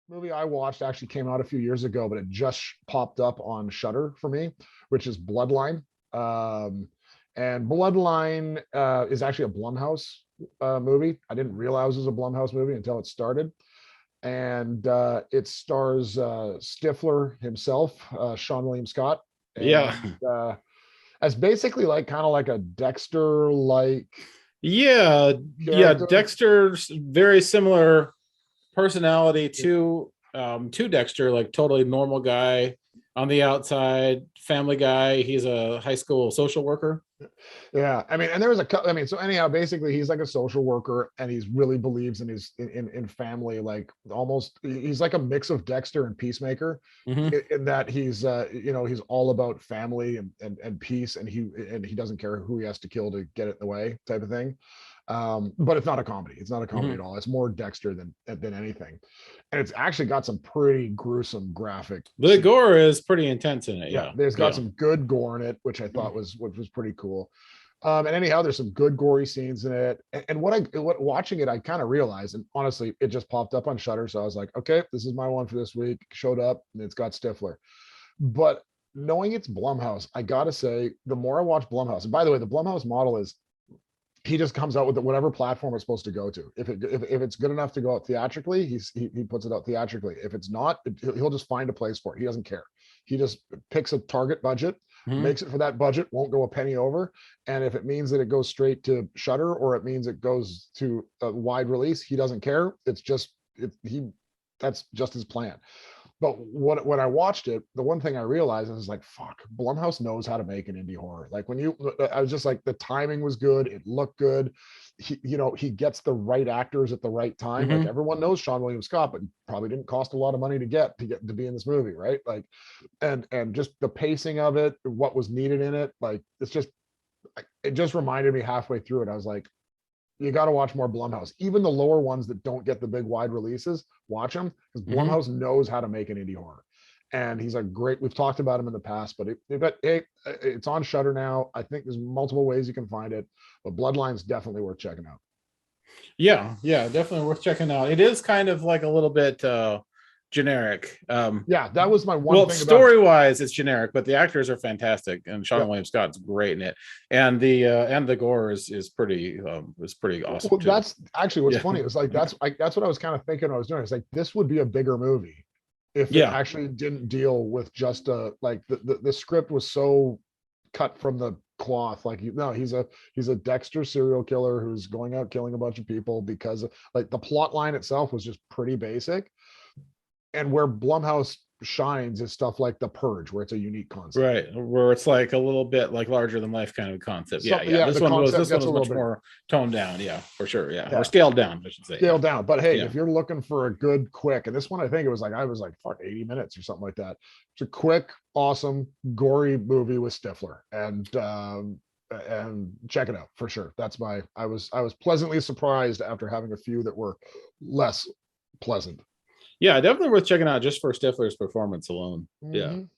movie I watched actually came out a few years ago, but it just popped up on Shudder for me, which is Bloodline. Um, and Bloodline is actually a Blumhouse movie. I didn't realize it was a Blumhouse movie until it started. And it stars Stifler himself, Sean William Scott, Yeah. and as basically like kind of like a Dexter like Yeah. Yeah. character. Dexter's very similar personality to Dexter, like totally normal guy on the outside, family guy. He's a high school social worker. Yeah, I mean, and there was I mean, so anyhow, basically, he's like a social worker, and he's really believes in his in family, like almost he's like a mix of Dexter and Peacemaker, Hmm. in that he's he's all about family and peace, and he doesn't care who he has to kill to get it in the way, type of thing. But it's not a comedy. It's not a comedy at Hmm. all. It's more Dexter than anything, and it's actually got some pretty gruesome graphic The scenes. gore is pretty intense in it. Yeah, Yeah. there's got Yeah. some good gore in it, which was pretty cool. And anyhow, there's some good gory scenes in it. And what watching it, I kind of realized, and honestly, it just popped up on Shutter, so I was like, okay, this is my one for this week. Showed up, and it's got Stifler. But knowing it's Blumhouse, I gotta say, the more I watch Blumhouse, and by the way, the Blumhouse model is he just comes out with whatever platform it's supposed to go to. If it's good enough to go out theatrically, he puts it out theatrically. If it's not, he'll just find a place for it. He doesn't care. He just picks a target budget, Hmm. makes it for that budget, won't go a penny over. And if it means that it goes straight to Shutter or it means it goes to a wide release, he doesn't care. It's just he that's just his plan. But when I watched it, the one thing I realized is like, fuck, Blumhouse knows how to make an indie horror. Like I was just like, the timing was good, it looked good. He gets the right actors at the right time. Like Hmm. everyone knows Sean William Scott, but probably didn't cost a lot of money to be in this movie, right? Like, and just the pacing of it, what was needed in it, like it just reminded me halfway through it. I was like, you got to watch more Blumhouse. Even the lower ones that don't get the big wide releases, watch them because Hmm. Blumhouse knows how to make an indie horror. And he's a great. We've talked about him in the past, but it's on Shutter now. I think there's multiple ways you can find it, but Bloodline's definitely worth checking out. Yeah. Yeah. Definitely worth checking out. It is kind of like a little bit generic. Yeah, that was my one Well, thing about it. story wise, it's generic, but the actors are fantastic, and Sean Yeah. William Scott's great in it, and the gore is pretty awesome Well, too. that's actually what's Yeah. funny. It was like that's what I was kind of thinking. I was doing. It's like this would be a bigger movie if it Yeah. actually didn't deal with just like the script was so cut from the cloth. Like no, he's a Dexter serial killer who's going out killing a bunch of people because of, like the plot line itself was just pretty basic. And where Blumhouse shines is stuff like The Purge, where it's a unique concept. Right, where it's like a little bit like larger than life kind of concept. Yeah, So yeah. yeah, the concept This one gets a was little much bigger. more toned down. Yeah, for sure. Yeah, or Yeah, scaled down, I should say. Yeah, scale down. But hey, yeah, if you're looking for a good, quick, and this one, I think it was like I was like fuck 80 minutes or something like that. It's a quick, awesome, gory movie with Stifler, and check it out for sure. That's my. I was pleasantly surprised after having a few that were less pleasant. yeah. Definitely worth checking out just for Stifler's performance alone. Yeah. Mhm.